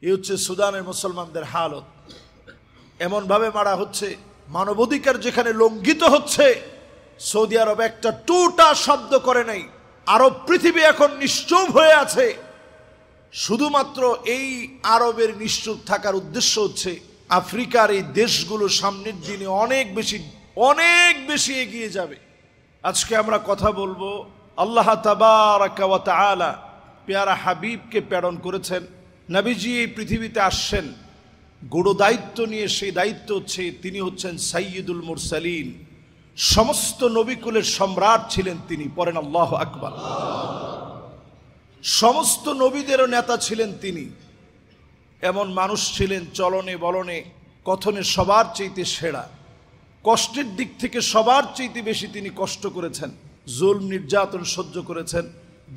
এই হচ্ছে সুদানের মুসলমানদের হালত। এমনভাবে মারা হচ্ছে, মানবাধিকার যেখানে লঙ্ঘিত হচ্ছে, সৌদি আরব একটা টুটা শব্দ করে নাই। আরব পৃথিবী এখন নিশ্চুপ হয়ে আছে। শুধুমাত্র এই আরবের নিশ্চুপ থাকার উদ্দেশ্য হচ্ছে আফ্রিকার এই দেশগুলো সামনের দিনে অনেক বেশি এগিয়ে যাবে। আজকে আমরা কথা বলবো, আল্লাহ তাবারাকা ওয়া তাআলা পেয়ারা হাবিবকে প্রেরণ করেছেন। নবীজি এই পৃথিবীতে আসছেন গুরু দায়িত্ব নিয়ে। সেই দায়িত্ব হচ্ছে তিনি হচ্ছেন সাইয়্যিদুল মুরসালিন, সমস্ত নবীকুলের সম্রাট ছিলেন তিনি। পড়েন আল্লাহু আকবার। সমস্ত নবীদেরও নেতা ছিলেন তিনি। এমন মানুষ ছিলেন, চলনে বলনে কথনে সবার চাইতে সেরা। কষ্টের দিক থেকে সবার চাইতে বেশি তিনি কষ্ট করেছেন, জুলম নির্যাতন সহ্য করেছেন,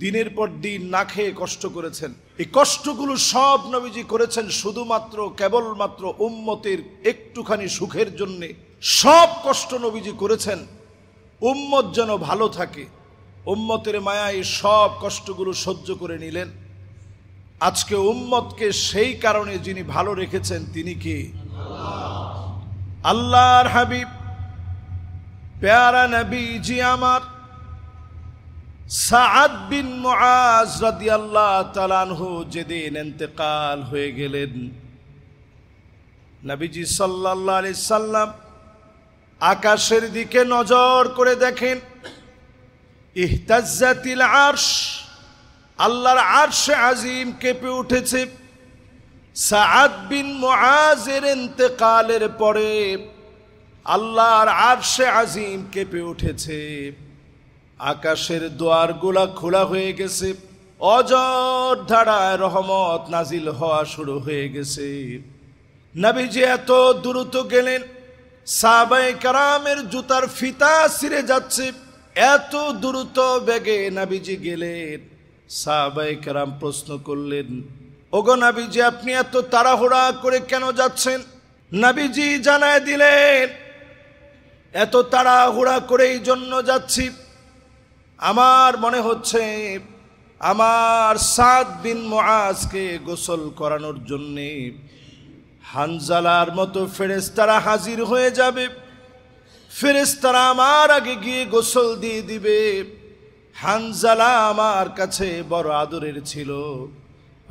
দিনের পর দিন না খেয়ে কষ্ট করেছেন। এই কষ্টগুলো সব নবীজি করেছেন শুধুমাত্র কেবলমাত্র উম্মতের একটুখানি সুখের জন্যে। সব কষ্ট নবীজি করেছেন উম্মত যেন ভালো থাকে, উম্মতের মায়ায় সব কষ্টগুলো সহ্য করে নিলেন। আজকে উম্মতকে সেই কারণে যিনি ভালো রেখেছেন তিনি কে? আল্লাহর হাবিব প্যারা নবীজি আমার সাআদ বিন মুআজ রাদিয়াল্লাহু তাআলা আনহু যেদিন ইন্তেকাল হয়ে গেলেন, নবীজি সাল্লাল্লাহু আলাইহি সাল্লাম আকাশের দিকে নজর করে দেখেন, ইহতাজ্জাতিল আরশ, আল্লাহর আরশে আজিম কেঁপে উঠেছে। সাআদ বিন মুআজের ইন্তেকালের পরে আল্লাহর আরশে আজিম কেঁপে উঠেছে। আকাশের দুয়ারগুলা খোলা হয়ে গেছে, অঝোর ধারায় রহমত নাজিল হওয়া শুরু হয়ে গেছে। নবীজি এত দ্রুত গেলেন, সাহাবায়ে কেরামের জুতার ফিতা ছিঁড়ে যাচ্ছে, এত দ্রুত বেগে নবীজি গেলেন। সাহাবায়ে কেরাম প্রশ্ন করলেন, ওগো নবীজি আপনি এত তাড়াহুড়া করে কেন যাচ্ছেন? নবীজি জানায় দিলেন, এত তাড়াহুড়া করে এই জন্য যাচ্ছি, আমার মনে হচ্ছে আমার সাদ বিন মুআজকে গোসল করানোর জন্যে হানজালার মতো ফেরেশতারা হাজির হয়ে যাবে। ফেরেশতারা আমার আগে গিয়ে গোসল দিয়ে দিবে। হানজালা আমার কাছে বড় আদরের ছিল,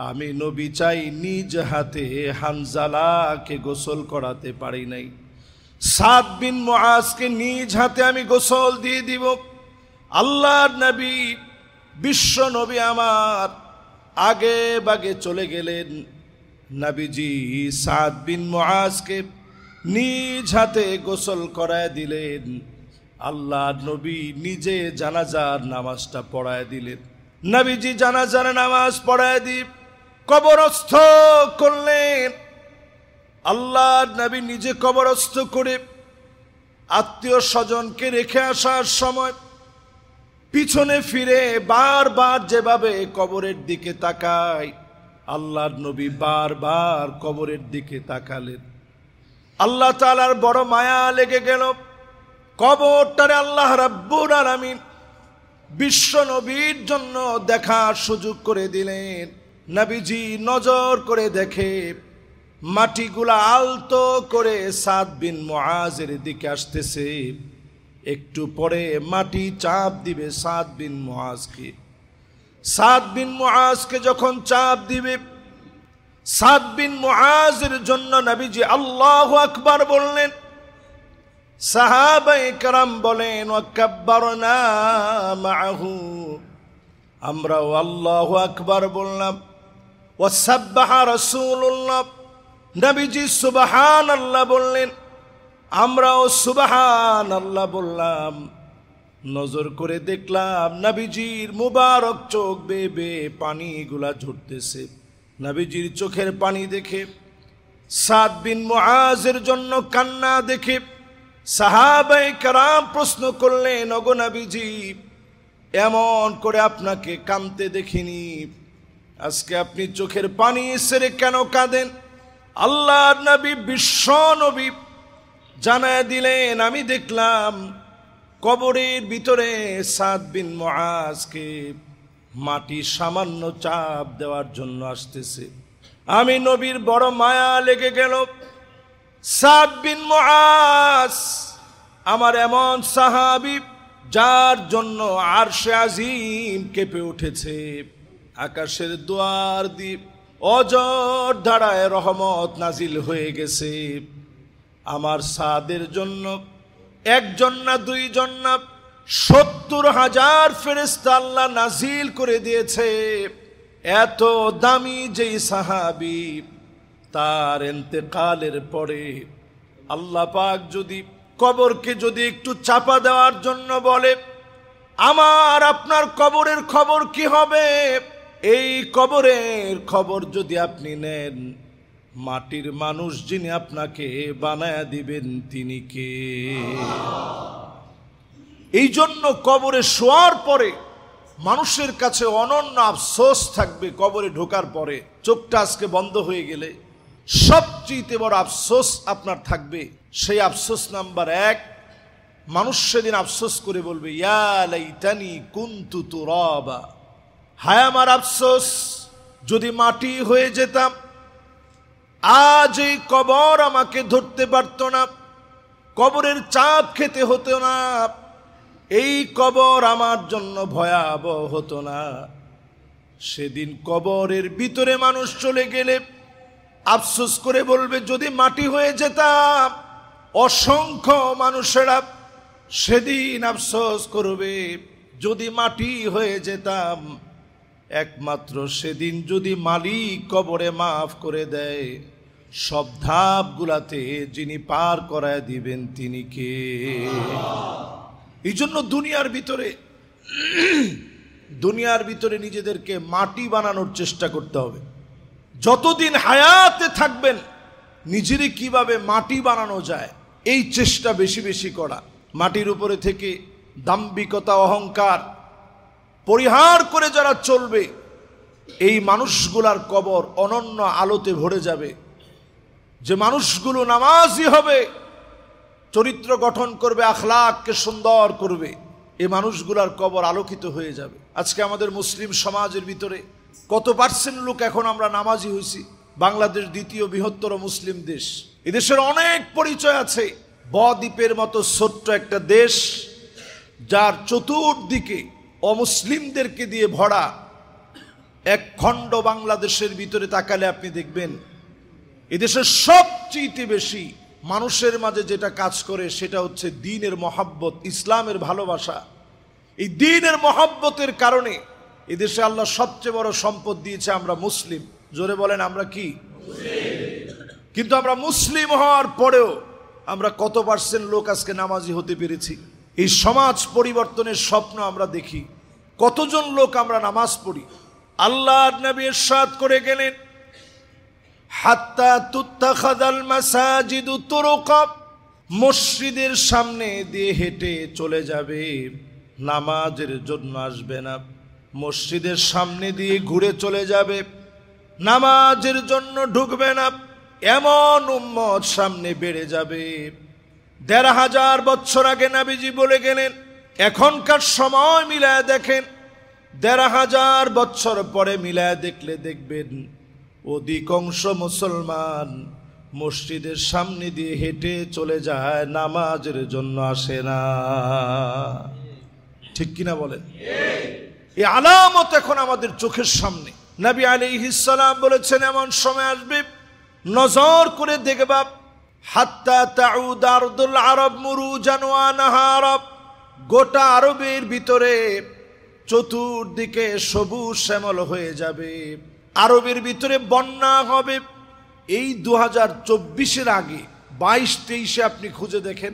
আমি নবী চাই নিজ হাতে হানজালাকে গোসল করাতে পারি নাই। সাদ বিন মুআজকে নিজ হাতে আমি গোসল দিয়ে দিব। আল্লাহর নবী বিশ্ব নবী আমার আগে বাগে চলে গেলেন। নবীজি সাদ বিন মুআজকে নিজ হাতে গোসল করায় দিলেন। আল্লাহর নবী নিজে জানাজার নামাজটা পড়ায় দিলেন। নবীজি জানাজার নামাজ পড়ায় দিয়ে কবরস্থ করলেন। আল্লাহর নবী নিজে কবরস্থ করে আত্মীয় স্বজনকে রেখে আসার সময় পিছনে ফিরে বারবার যেভাবে কবরের দিকে তাকায়, আল্লাহর নবী বারবার কবরের দিকে তাকালেন। আল্লাহ তাআলার বড় মায়া লেগে গেল। কবরটারে আল্লাহ রাব্বুল আলামিন বিশ্ব নবীর জন্য দেখার সুযোগ করে দিলেন। নবীজি নজর করে দেখে মাটিগুলা আলতো করে সাদ বিন মুআজের দিকে আসতেছে। একটু পরে মাটি চাপ দিবে সাদ বিন মুআজকে। সাদ বিন মুআজকে যখন চাপ দিবে, সাদ বিন মুআজের জন্য নবীজি আল্লাহু আকবার বললেন। সাহাবায়ে কেরাম বলেন ওয়া কাব্বারনা মাআহু, আমরাও আল্লাহু আকবার বললাম। ওয়া সাব্বাহা রাসূলুল্লাহ, নবীজি সুবহানাল্লাহ বললেন, আমরাও সুবহানাল্লাহ বললাম। নজর করে দেখলাম নবীজির মুবারক চোখ বেয়ে বেয়ে পানিগুলা ঝরতেছে। নবীজির চোখের পানি দেখে, সাদ বিন মুআজের জন্য কান্না দেখে সাহাবায়ে কেরাম প্রশ্ন করলেন, ওগো নবীজি এমন করে আপনাকে কাঁদতে দেখিনি, আজকে আপনি চোখের পানি ছেড়ে কেন কাঁদেন? আল্লাহর নবী বিশ্ব নবী জানায় দিলেন, আমি দেখলাম কবরের ভিতরে সাদ বিন মুআজকে মাটি সামান্য চাপ দেওয়ার জন্য আসতেছে। আমি নবীর বড় মায়া লেগে গেল। সাদ বিন মুআজ আমার এমন সাহাবী যার জন্য আরশে আজিম কেঁপে উঠেছে, আকাশের দুয়ার দিয়ে অজর ধারায় রহমত নাজিল হয়ে গেছে। আমার সাদের জন্য একজন না দুইজন না 70,000 ফেরেশতা আল্লাহ নাজিল করে দিয়েছে। এত দামি যেই সাহাবী, তার ইন্তেকালের পরে আল্লাহ পাক যদি কবরকে যদি একটু চাপা দেওয়ার জন্য বলে, আমার আপনার কবরের খবর কি হবে? এই কবরের খবর যদি আপনি নেন, মাটির মানুষ যিনি আপনাকে বানায়া দিবেন তিনি কে? এই জন্য কবরে শোয়ার পরে মানুষের কাছে অনন্য আফসোস থাকবে। কবরে ঢোকার পরে চোখটা আজকে বন্ধ হয়ে গেলে সবচেয়ে বড় আফসোস আপনার থাকবে। সেই আফসোস নাম্বার 1, মানুষ সেদিন আফসোস করে বলবে, ইয়া লাইতানি কুনতু তুরাবা, হায় আমার আফসোস যদি মাটি হয়ে যেতাম, আজ এই কবর আমাকে ধরতে পারত না, কবরের চাপ খেতে হতো না, এই কবর আমার জন্য ভয়াবহ হতো না। সেদিন কবরের ভিতরে মানুষ চলে গেলে আফসোস করে বলবে, যদি মাটি হয়ে যেতাম। অসংখ্য মানুষেরা সেদিন আফসোস করবে, যদি মাটি হয়ে যেতাম। একমাত্র সেদিন যদি মালিক কবরে মাফ করে দেয়, সব ধাপগুলাতে যিনি পার করায় দিবেন তিনি কে? এই জন্য দুনিয়ার ভিতরে নিজেদেরকে মাটি বানানোর চেষ্টা করতে হবে। যতদিন হায়াতে থাকবেন নিজেরে কিভাবে মাটি বানানো যায় এই চেষ্টা বেশি বেশি করা। মাটির উপরে থেকে দাম্ভিকতা অহংকার পরিহার করে যারা চলবে, এই মানুষগুলার কবর অনন্য আলোতে ভরে যাবে। যে মানুষগুলো নামাজি হবে, চরিত্র গঠন করবে, আখলাককে সুন্দর করবে, এই মানুষগুলার কবর আলোকিত হয়ে যাবে। আজকে আমাদের মুসলিম সমাজের ভিতরে কত পার্সেন্ট লোক এখন আমরা নামাজি হয়েছি? বাংলাদেশ দ্বিতীয় বৃহত্তর মুসলিম দেশ। এদেশের অনেক পরিচয় আছে। বদ্বীপের মতো ছোট্ট একটা দেশ, যার চতুর্দিকে অমুসলিমদেরকে দিয়ে ভরা এক খণ্ড বাংলাদেশের ভিতরে তাকালে আপনি দেখবেন এদেশের সবচেয়ে বেশি মানুষের মাঝে যেটা কাজ করে সেটা হচ্ছে দ্বীনের মহাব্বত, ইসলামের ভালোবাসা। এই দ্বীনের মহাব্বতের কারণে এদেশে আল্লাহ সবচেয়ে বড় সম্পদ দিয়েছে, আমরা মুসলিম। জোরে বলেন আমরা কি? কিন্তু আমরা মুসলিম হওয়ার পরেও আমরা কত পার্সেন্ট লোক আজকে নামাজি হতে পেরেছি? এই সমাজ পরিবর্তনের স্বপ্ন আমরা দেখি, কতজন লোক আমরা নামাজ পড়ি? আল্লাহর নবী ইরশাদ করে গেলেন, হাত্তা তুত্তাখাযাল মাসাজিদু তুরুকা, মসজিদের সামনে দিয়ে হেঁটে চলে যাবে, নামাজের জন্য আসবে না। মসজিদের সামনে দিয়ে ঘুরে চলে যাবে, নামাজের জন্য ঢুকবে না। এমন উম্মত সামনে বেড়ে যাবে। ১৫০০ বছর আগে নবীজি বলে গেলেন, এখনকার সময় মিলায় দেখেন, ১৫০০ বছর পরে মিলায় দেখলে দেখবেন অধিকাংশ মুসলমান মসজিদের সামনে দিয়ে হেঁটে চলে যায়, নামাজের জন্য আসে না। ঠিক কিনা বলেন? এই আলামত এখন আমাদের চোখের সামনে। নবী আলাইহিস সালাম বলেছেন, এমন সময় আসবে নজর করে দেখবা, হাত্তা তাউদ আরদুল আরব মুরুজান ওয়া নাহারা, গোটা আরবের ভিতরে চতুর্দিকে সবুজ শ্যামল হয়ে যাবে, আরবের ভিতরে বন্যা হবে। এই 2024-এর আগে 22-23-এ আপনি খুঁজে দেখেন,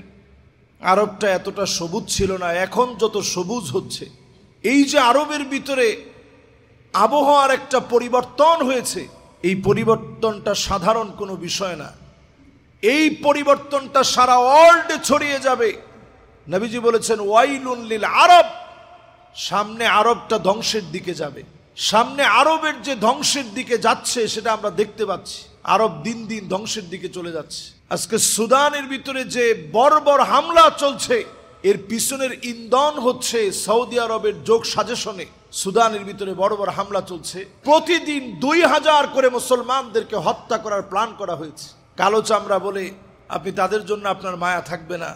আরবটা এতটা সবুজ ছিল না, এখন যত সবুজ হচ্ছে। এই যে আরবের ভিতরে আবহাওয়ার একটা পরিবর্তন হয়েছে, এই পরিবর্তনটা সাধারণ কোনো বিষয় না। এই পরিবর্তনটা সারা ওয়ার্ল্ডে ছড়িয়ে যাবে। নবীজি বলেছেন, ওয়াইলুন লিল আরব, সামনে আরবটা ধ্বংসের দিকে যাবে। সামনে আরবের যে ধ্বংসের দিকে যাচ্ছে সেটা আমরা দেখতে পাচ্ছি। আরব দিন দিন ধ্বংসের দিকে চলে যাচ্ছে। আজকে সুদানের ভিতরে যে বর্বর হামলা চলছে, এর পিছনের ইন্ধন হচ্ছে সৌদি আরবের যোগ সাজেশনে। সুদানের ভিতরে বড় বড় হামলা চলছে, প্রতিদিন 2000 করে মুসলমানদেরকে হত্যা করার প্ল্যান করা হয়েছে। কালো চামড়া বলে আপনি তাদের জন্য আপনার মায়া থাকবে না।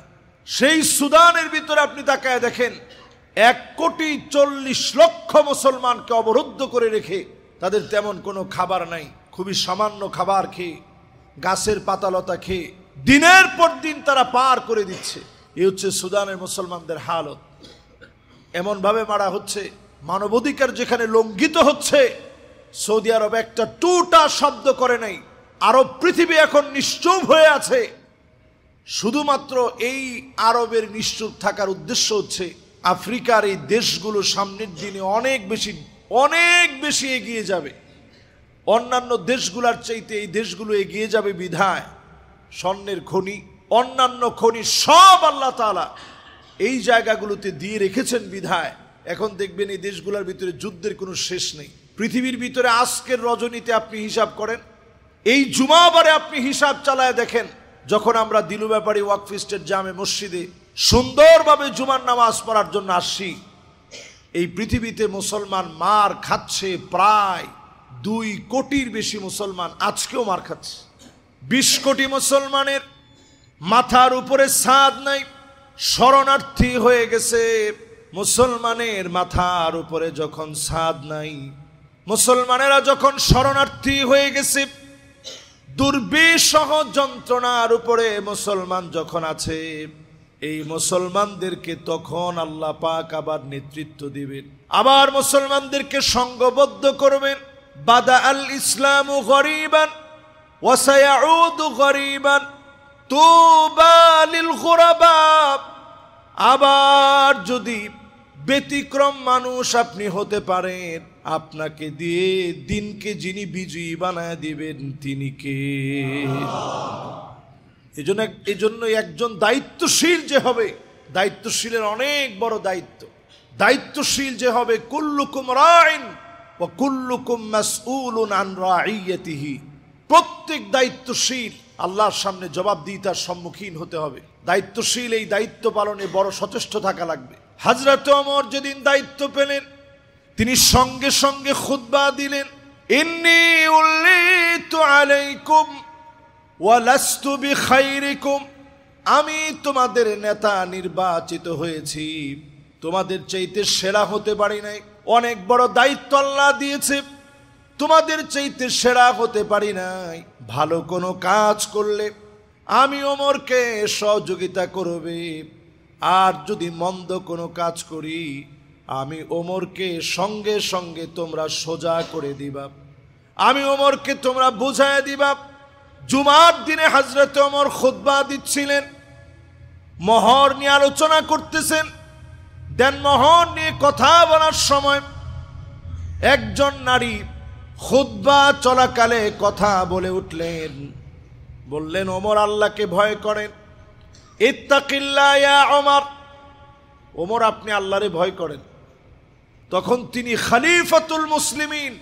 সেই সুদানের ভিতরে আপনি তাকায় দেখেন 1,40,00,000 মুসলমানকে অবরুদ্ধ করে রেখে তাদের তেমন কোনো খাবার নাই, খুবই সামান্য খাবার খেয়ে, গাছের পাতালতা খেয়ে দিনের পর দিন তারা পার করে দিচ্ছে। এই হচ্ছে সুদানের মুসলমানদের হালত। এমনভাবে মারা হচ্ছে, মানবাধিকার যেখানে লঙ্ঘিত হচ্ছে, সৌদি আরব একটা টুটা শব্দ করে নাই। আরব পৃথিবী এখন নিশ্চুপ হয়ে আছে। শুধুমাত্র এই আরবের নিশ্চুপ থাকার উদ্দেশ্য হচ্ছে আফ্রিকার এই দেশগুলো সামনের দিনে অনেক বেশি এগিয়ে যাবে। অন্যান্য দেশগুলোর চাইতে এই দেশগুলো এগিয়ে যাবে বিধায় স্বর্ণের খনি, অন্যান্য খনি সব আল্লাহ তাআলা এই জায়গাগুলোতে দিয়ে রেখেছেন বিধায় এখন দেখবেন এই দেশগুলোর ভিতরে যুদ্ধের কোনো শেষ নেই। পৃথিবীর ভিতরে আজকের রজনীতে আপনি হিসাব করেন, এই জুমাবারে আপনি হিসাব চালায় দেখেন, যখন আমরা দিলু ব্যাপারী ওয়াকফ স্টেট জামে মসজিদে সুন্দরভাবে জুমার নামাজ পড়ার জন্য আসছি, এই পৃথিবীতে মুসলমান মার খাচ্ছে প্রায় 2 কোটির বেশি মুসলমান আজকেও মার খাচ্ছে। 20 কোটি মুসলমানের মাথার উপরে ছাদ নাই, শরণার্থী হয়ে গেছে। মুসলমানের মাথার উপরে যখন ছাদ নাই, মুসলমানেরা যখন শরণার্থী হয়ে গেছে, দুর্বিষহ যন্ত্রণার উপরে মুসলমান যখন আছে, এই মুসলমানদেরকে তখন আল্লাহ পাক আবার নেতৃত্ব দিবেন, আবার মুসলমানদেরকে সংঘবদ্ধ করবেন। বাদা আল ইসলামু গরিবান ওয়া সায়াউদু গরিবান তুবা লিল গুরাবা। আবার যদি ব্যতিক্রম মানুষ আপনি হতে পারেন, আপনাকে দিয়ে দিনকে যিনি বিজয়ী বানায় দিবেন তিনি কে? এজন্য একজন দায়িত্বশীল যে হবে, দায়িত্বশীলের অনেক বড় দায়িত্ব। দায়িত্বশীল যে হবে, কুল্লুকুম রাইন ওয়া কুল্লুকুম মাসউলুন আন রাইয়াতিহি। প্রত্যেক দায়িত্বশীল আল্লাহর সামনে জবাবদিহিতার সম্মুখীন হতে হবে। দায়িত্বশীল এই দায়িত্ব পালনে বড় সচেষ্ট থাকা লাগবে। হযরত ওমর যেদিন দায়িত্ব পেলেন, তিনি সঙ্গে সঙ্গে খুতবা দিলেন, ইন্নী উল্লিতু আলাইকুম ওয়া লাস্তু বিখাইরিকুম। আমি তোমাদের নেতা নির্বাচিত হয়েছি, তোমাদের চাইতে সেরা হতে পারি নাই। অনেক বড় দায়িত্ব আল্লাহ দিয়েছে, তোমাদের চাইতে সেরা হতে পারি নাই। ভালো কোনো কাজ করলে আমি ওমরকে সহযোগিতা করবে, আর যদি মন্দ কোনো কাজ করি আমি ওমরকে সঙ্গে সঙ্গে তোমরা সোজা করে দিবা, আমি ওমরকে তোমরা বুঝায় দিবা। জুমার দিনে হযরত ওমর খুতবা দিচ্ছিলেন, মোহর নিয়ে আলোচনা করতেছেন। দেন মোহর নিয়ে কথা বলার সময় একজন নারী খুতবা চলাকালে কথা বলে উঠলেন, বললেন, ওমর আল্লাহকে ভয় করেন। ইত্তাকিল্লাহ ইয়া ওমর, ওমর আপনি আল্লাহরে ভয় করেন। তখন তিনি খলিফাতুল মুসলিমিন,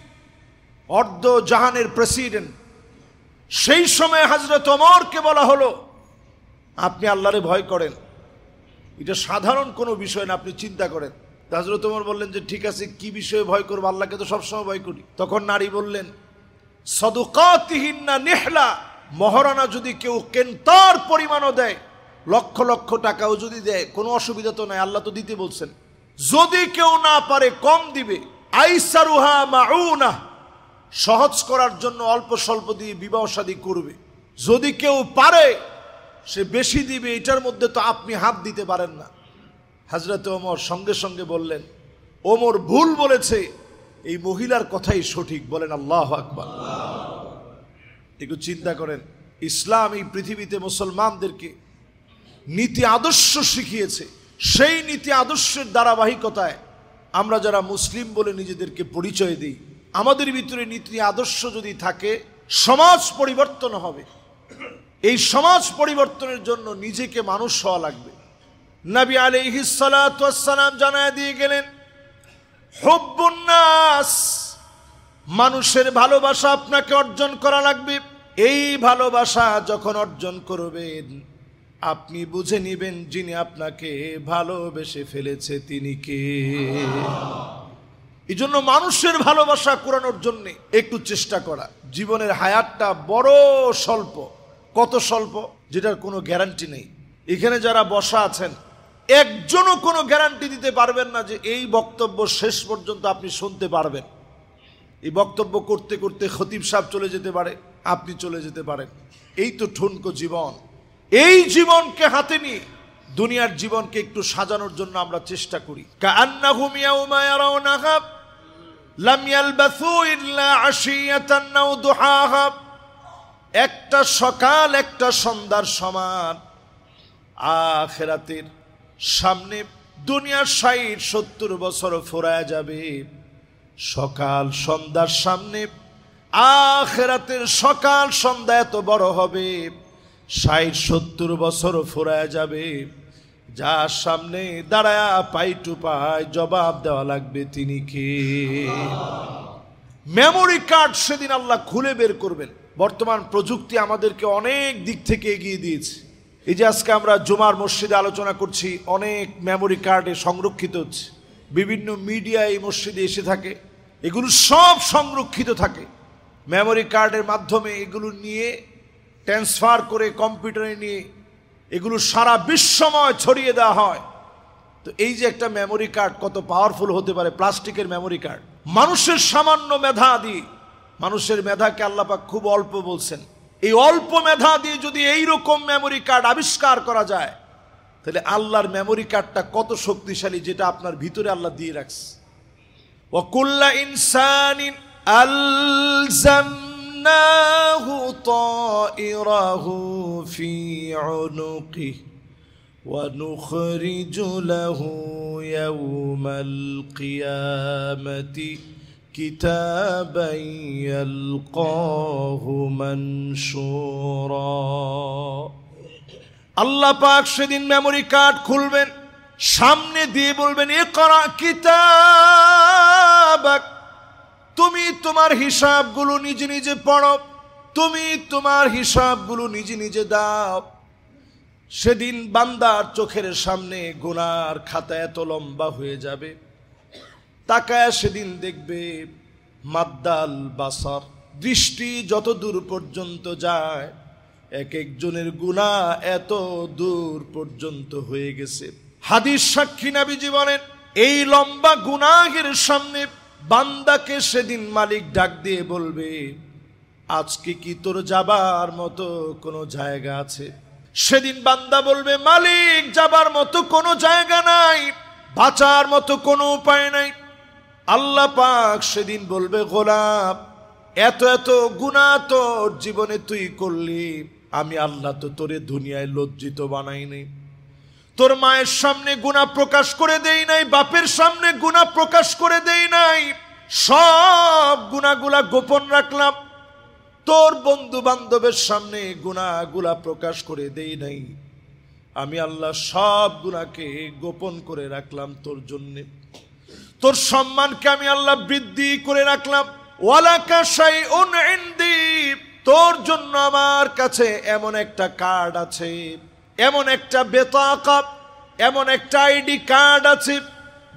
অর্ধ জাহানের প্রেসিডেন্ট। সেই সময় হযরত ওমরকে বলা হলো আপনি আল্লাহরে ভয় করেন। এটা সাধারণ কোনো বিষয় না, আপনি চিন্তা করেন। হযরত ওমর বললেন যে ঠিক আছে, কি বিষয়ে ভয় করব? আল্লাহকে তো সবসময় ভয় করি। তখন নারী বললেন, সাদুকাতিহিন্না নিহলা, মহারানা যদি কেউ কেন্তার পরিমাণও দেয়, লক্ষ লক্ষ টাকাও যদি দেয়, কোনো অসুবিধা তো নাই, আল্লাহ তো দিতে বলছেন। যদি কেউ না পারে কম দিবে। আইসারুহা মাউনা, সহজ করার জন্য অল্প স্বল্প দিয়ে বিবাহ শাদী করবে। যদি কেউ পারে সে বেশি দিবে, এটার মধ্যে তো আপনি হাত দিতে পারেন না। হযরত ওমর সঙ্গে সঙ্গে বললেন, ওমর ভুল বলেছে, এই মহিলার কথাই সঠিক। বলেন আল্লাহু আকবার। একটু চিন্তা করেন, ইসলাম এই পৃথিবীতে মুসলমানদেরকে নীতি আদর্শ শিখিয়েছে। সেই নীতি আদর্শের ধারাবাহিকতায় আমরা যারা মুসলিম বলে নিজেদেরকে পরিচয় দিই, আমাদের ভিতরে নীতি আদর্শ যদি থাকে, সমাজ পরিবর্তন হবে। এই সমাজ পরিবর্তনের জন্য নিজেকে মানুষ হওয়া লাগবে। নবী আলাইহিস সালাতু ওয়াস সালাম জানায় দিয়ে গেলেন, হুব্বুন নাস, মানুষের ভালোবাসা আপনাকে অর্জন করা লাগবে। এই ভালোবাসা যখন অর্জন করবেন, আপনি বুঝে নেবেন যিনি আপনাকে ভালোবেসে ফেলেছে তিনি কে। এই জন্য মানুষের ভালোবাসা কুড়ানোর জন্য একটু চেষ্টা করা। জীবনের হায়াতটা বড় স্বল্প, কত স্বল্প যেটার কোনো গ্যারান্টি নেই। এখানে যারা বসা আছেন একজনও কোনো গ্যারান্টি দিতে পারবেন না যে এই বক্তব্য শেষ পর্যন্ত আপনি শুনতে পারবেন। এই বক্তব্য করতে করতে খতিব সাহেব চলে যেতে পারে, আপনি চলে যেতে পারেন। এই তো ঠুনকো জীবন। এই জীবনকে হাতে নিয়ে দুনিয়ার জীবনকে একটু সাজানোর জন্য আমরা চেষ্টা করি। কাআন্নাহুম ইয়াওমা ইয়ারাউনাহা লাম ইয়ালবাসু ইল্লা আশিয়াতান আও দুহাহা। একটা সকাল একটা সন্ধ্যার সমান। আখিরাতের সামনে দুনিয়ার ৬০-৭০ বছর ফুরায় যাবে। সকাল সন্ধ্যার সামনে আখিরাতের সকাল সন্ধ্যা এত বড় হবে, ৬০-৭০ বছর ফুরায় যাবে। যার সামনে দাঁড়ায়া পাই টু পাই জবাব দেওয়া লাগবে তিনি কে? মেমোরি কার্ড সেদিন আল্লাহ খুলে বের করবেন। বর্তমান প্রযুক্তি আমাদেরকে অনেক দিক থেকে এগিয়ে দিয়েছে। এই যে আজকে আমরা জুমার মসজিদে আলোচনা করছি, অনেক মেমোরি কার্ডে সংরক্ষিত হচ্ছে। বিভিন্ন মিডিয়া এই মসজিদে এসে থাকে, এগুলো সব সংরক্ষিত থাকে মেমোরি কার্ডের মাধ্যমে। এগুলো নিয়ে ট্রান্সফার করে কম্পিউটারে নিয়ে এগুলো সারা বিশ্বময় ছড়িয়ে দেওয়া হয়। তো এই যে একটা মেমোরি কার্ড কত পাওয়ারফুল হতে পারে, প্লাস্টিকের মেমোরি কার্ড। মানুষের সামান্য মেধা দিয়ে, মানুষের মেধাকে আল্লাহ পাক খুব অল্প বলছেন, এই অল্প মেধা দিয়ে যদি এইরকম মেমোরি কার্ড আবিষ্কার করা যায়, তাহলে আল্লাহর মেমোরি কার্ডটা কত শক্তিশালী, যেটা আপনার ভিতরে আল্লাহ দিয়ে রাখছে। ওয়াকুল্লা ইনসানিন আলজামনাহু তাইরাহু ফি উনুকিহি ওয়া নুখরিজু লাহু ইয়াওমাল কিয়ামাতি কিতাবান ইয়ালকাহু মানশুরা। আল্লাহ পাক সেদিন মেমোরি কার্ড খুলবেন, সামনে দিয়ে বলবেন ইকরা কিতাবাক, তুমি তোমার হিসাবগুলো নিজে নিজে পড়ো, তুমি তোমার হিসাবগুলো নিজে নিজে দাও। সেদিন বান্দার চোখের সামনে গুনার খাতা এত লম্বা হয়ে যাবে, তাকায় সেদিন দেখবে মাদ্দাল বাসার, দৃষ্টি যত দূর পর্যন্ত যায়, এক একজনের গুনাহ এত দূর পর্যন্ত হয়ে গেছে। হাদিস সাক্ষী নবীজি বলেন, এই লম্বা গুনাহের সামনে বান্দাকে সেদিন মালিক ডাক দিয়ে বলবে, আজকে কি তোর যাবার মতো কোনো জায়গা আছে? সেদিন বান্দা বলবে, মালিক যাবার মতো কোনো জায়গা নাই, বাঁচার মতো কোনো উপায় নাই। আল্লাহ পাক সেদিন বলবে, গোলাম এত এত গুনাহ তোর জীবনে তুই করলি, আমি আল্লাহ তো তোরে দুনিয়ায় লজ্জিত বানাই নাই, তোর মায়ের সামনে গুনাহ প্রকাশ করে দেই নাই, বাপের সামনে গুনাহ প্রকাশ করে দেই নাই, সব গুনাহগুলা গোপন রাখলাম, তোর বন্ধু বান্ধবের সামনে গুনাহগুলা প্রকাশ করে দেই নাই, আমি আল্লাহ সব গুনাহকে গোপন করে রাখলাম তোর জন্যে, তোর সম্মানকে আমি আল্লাহ বৃদ্ধি করে রাখলাম। ওয়ালাকা শাইউন ইনদি, তোর জন্য আমার কাছে এমন একটা কার্ড আছে, এমন একটা বেতাকা, এমন একটা আইডি কার্ড আছে,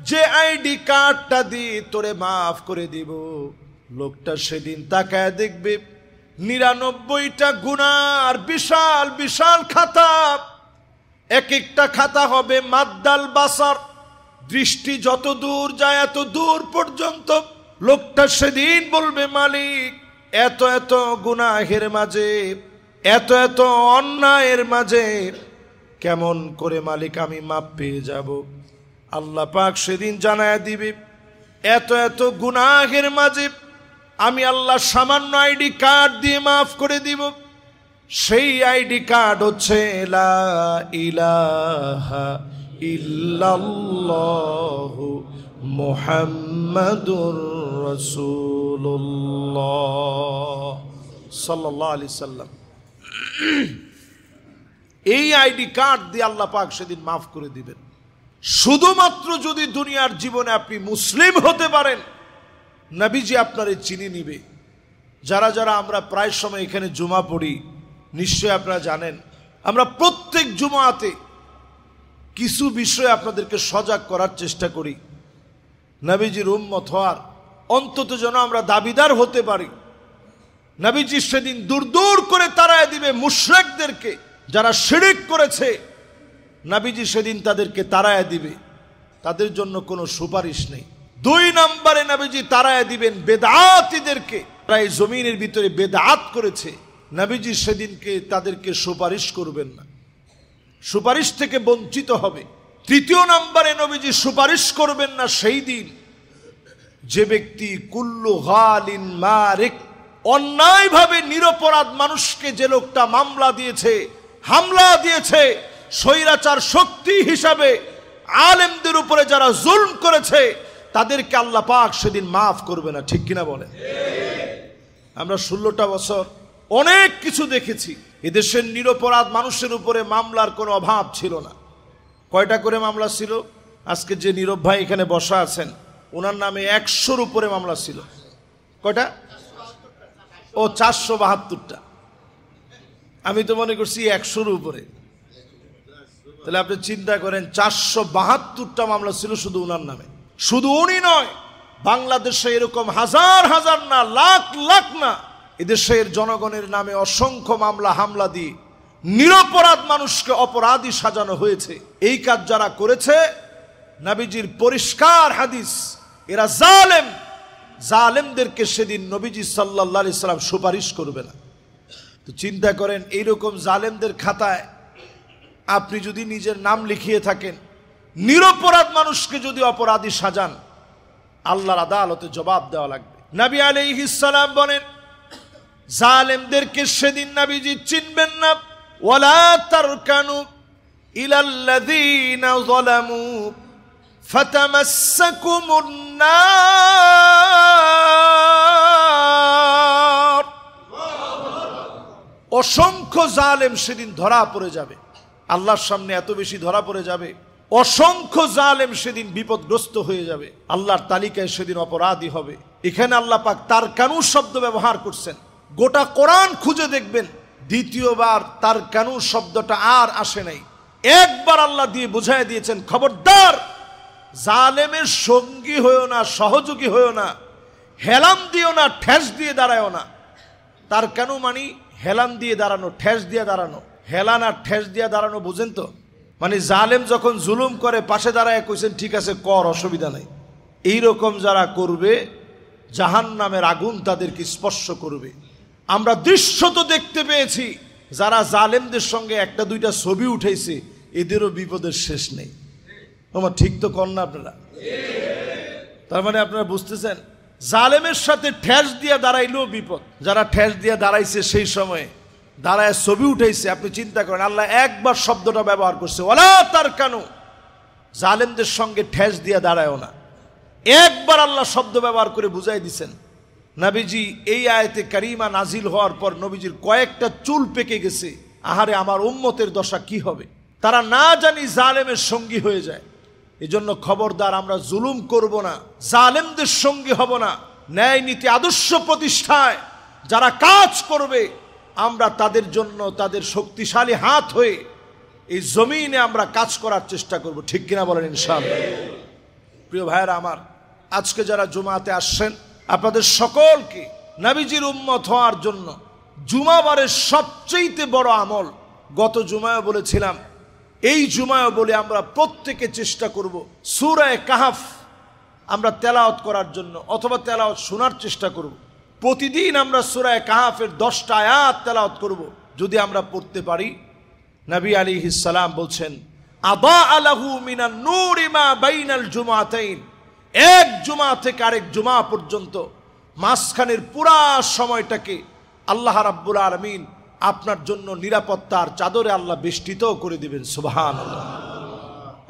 যে আইডি কার্ডটা দিয়ে তোরে মাফ করে দিব। লোকটা সেদিন তাকায় দেখবে ৯৯টা গুনার বিশাল বিশাল খাতা, এক একটা খাতা হবে মাদ্দাল বাসার, দৃষ্টি যত দূর যায় এত দূর পর্যন্ত। লোকটা সেদিন বলবে, মালিক এত এত গুনাহের মাঝে, এত এত অন্যায়ের মাঝে কেমন করে মালিক আমি মাপ পেয়ে যাব? আল্লাহ পাক সেদিন জানায় দিবে, এত এত গুনাহের মাঝে আমি আল্লাহ সামান্য আইডি কার্ড দিয়ে মাফ করে দিব। সেই আইডি কার্ড হচ্ছে লা ইলাহা ইল্লাল্লাহু মুহাম্মাদুর রাসূলুল্লাহ সাল্লাল্লাহু আলাইহি সাল্লাম। এই আইডি কার্ড দিয়ে আল্লাহ পাক সেদিন মাফ করে দিবেন। শুধুমাত্র যদি দুনিয়ার জীবনে আপনি মুসলিম হতে পারেন, নবীজি আপনারে চিনে নিবে। যারা যারা আমরা প্রায় সময় এখানে জুমা পড়ি, নিশ্চয় আপনারা জানেন, আমরা প্রত্যেক জুমাতে কিছু বিষয়ে আপনাদেরকে সজাগ করার চেষ্টা করি। নবীজির উম্মত হওয়ার অন্তত যেন আমরা দাবিদার হতে পারি। নবীজি সেদিন দূর দূর করে তাড়ায় দিবে মুশরিকদেরকে, যারা শিরক করেছে। নবীজি সেদিন তাদেরকে তাড়ায় দিবে, তাদের জন্য কোনো সুপারিশ নেই। 2 নম্বরে নবীজি তাড়ায় দিবেন বেদাতীদেরকে, তারা এই জমিনের ভিতরে বেদাত করেছে। নবীজি সেদিনকে তাদেরকে সুপারিশ করবেন না, সুপারিশ থেকে বঞ্চিত হবে। 3 নম্বরে নবীজি সুপারিশ করবেন না সেই দিন যে ব্যক্তি কুল্লু গালিন মারিক, অন্যায়ভাবে নিরপরাধ মানুষকে যে লোকটা মামলা দিয়েছে, হামলা দিয়েছে, স্বৈরাচার শক্তি হিসাবে আলেমদের উপরে যারা জুলম করেছে, তাদেরকে আল্লাহ পাক সেদিন মাফ করবে না। ঠিক কিনা বলেন? আমরা 16টা বছর অনেক কিছু দেখেছি। এদেশের নিরপরাধ মানুষের উপরে মামলার কোনো অভাব ছিল না। কয়টা করে মামলা ছিল? আজকে যে নীরব ভাই এখানে বসা আছেন, ওনার নামে 100-র উপরে মামলা ছিল। কয়টা? ও 472টা। আমি তো মনে করছি 100-র উপরে। তাহলে আপনি চিন্তা করেন, 472টা মামলা ছিল শুধু ওনার নামে। শুধু উনি নয়, বাংলাদেশে এরকম হাজার হাজার না, লাখ লাখ না, এদেশের জনগণের নামে অসংখ্য মামলা হামলা দিয়ে নিরপরাধ মানুষকে অপরাধী সাজানো হয়েছে। এই কাজ যারা করেছে, নবীজির পরিষ্কার হাদিস, এরা জালেম। জালেমদেরকে সেদিন নবীজি সাল্লাল্লাহু আলাইহি সাল্লাম সুপারিশ করবে না। তো চিন্তা করেন, এইরকম জালেমদের খাতায় আপনি যদি নিজের নাম লিখিয়ে থাকেন, নিরপরাধ মানুষকে যদি অপরাধী সাজান, আল্লাহর আদালতে জবাব দেওয়া লাগবে। নবী আলাইহিস সালাম বলেন, জালেমদেরকে সেদিন নবীজি চিনবেন না। ওয়ালা তারকানু ইলাল্লাযীনা যালামু ফাতামাসসাকুমুন নার। অসংখ্য জালেম সেদিন ধরা পড়ে যাবে, আল্লাহর সামনে এত বেশি ধরা পড়ে যাবে। অসংখ্য জালেম সেদিন বিপদগ্রস্ত হয়ে যাবে, আল্লাহর তালিকায় সেদিন অপরাধী হবে। এখানে আল্লাহ পাক তারকানু শব্দ ব্যবহার করছেন। গোটা কোরআন খুঁজে দেখবেন, দ্বিতীয়বার তারকানু শব্দটা আর আসে নাই। একবার আল্লাহ দিয়ে বুঝাই দিয়েছেন, খবরদার জালেমের সঙ্গী হয়েও না, সহযোগী হয়েও না, হেলাম দিও না, ঠেস দিয়ে দাঁড়ায়ও না। তারকানু মানে হেলান দিয়ে দাঁড়ানো, ঠেস দিয়ে দাঁড়ানো। হেলান আর ঠেস দিয়ে দাঁড়ানো বুঝেন তো? মানে জালেম যখন জুলুম করে, পাশে দাঁড়ায় কইছেন ঠিক আছে কর, অসুবিধা নাই। এইরকম যারা করবে, জাহান্নামের আগুন তাদেরকে স্পর্শ করবে। আমরা দৃশ্য তো দেখতে পেয়েছি, যারা জালেমদের সঙ্গে 1-2টা ছবি উঠেছে, এদেরও বিপদের শেষ নেই। আমার ঠিক তো কর না আপনারা? তার মানে আপনারা বুঝতেছেন, জালেমের সাথে ঠেস দিয়ে দাঁড়াইলেও বিপদ। যারা ঠেস দিয়ে দাঁড়াইছে, সেই সময় দাঁড়ায় ছবি উঠাইছে, আপনি চিন্তা করেন, আল্লাহ একবার শব্দটা ব্যবহার করছে, ওয়ালা তারকানু, জালেমদের সঙ্গে ঠেস দিয়ে দাঁড়ায়ও না। একবার আল্লাহ শব্দ ব্যবহার করে বুঝাই দিছেন। নবীজি এই আয়াতে কারিমা নাজিল হওয়ার পর নবীজির কয়েকটা চুল পেকে গেছে। আহারে, আমার উম্মতের দশা কি হবে? তারা না জানি জালেমের সঙ্গী হয়ে যায়। এজন্য খবরদার, আমরা জুলুম করব না, জালেমদের সঙ্গী হব না। ন্যায় নীতি আদর্শ প্রতিষ্ঠায় যারা কাজ করবে, আমরা তাদের জন্য তাদের শক্তিশালী হাত হয়ে এই জমিনে আমরা কাজ করার চেষ্টা করব। ঠিক কিনা বলেন? ইনশাআল্লাহ। প্রিয় ভাইয়েরা আমার, আজকে যারা জুমাতে আসছেন, আপনাদের সকলকে নবীজির উম্মত হওয়ার জন্য জুমাবারের সবচেয়ে বড় আমল, গত জুমায় বলেছিলাম, এই জুমায় বলে আমরা প্রত্যেকে চেষ্টা করব সূরা কাহফ আমরা তেলাওয়াত করার জন্য, অথবা তেলাওয়াত শোনার চেষ্টা করব। প্রতিদিন আমরা সূরা কাহফের 10টা আয়াত তেলাওয়াত করব। যদি আমরা পড়তে পারি, নবী আলাইহিস সালাম বলছেন, আদা আলাহু মিনান নূরি মা বাইনাল জুমাতাইন, এক জুমা থেকে আরেক জুমা পর্যন্ত মাঝখানের পুরা সময়টাকে আল্লাহ রাব্বুল আলামিন আপনার জন্য নিরাপত্তার চাদরে আল্লাহ বেষ্টিত করে দিবেন। সুবহানাল্লাহ।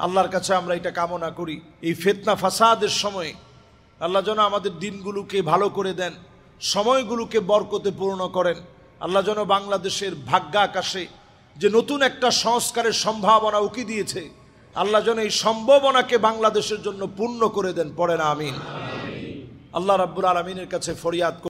আল্লাহর কাছে আমরা এটা কামনা করি, এই ফিতনা ফাসাদের সময়ে আল্লাহ যেন আমাদের দিনগুলোকে ভালো করে দেন, সময়গুলোকে বরকতে পূর্ণ করেন। আল্লাহ যেন বাংলাদেশের ভাগ্যাকাশে যে নতুন একটা সংস্কারের সম্ভাবনা উকি দিয়েছে, আল্লাহ যেন এই সম্ভাবনাকে বাংলাদেশের জন্য পূর্ণ করে দেন। পড়েন আমিন। আল্লাহ রাব্বুল আলামিনের কাছে ফরিয়াদ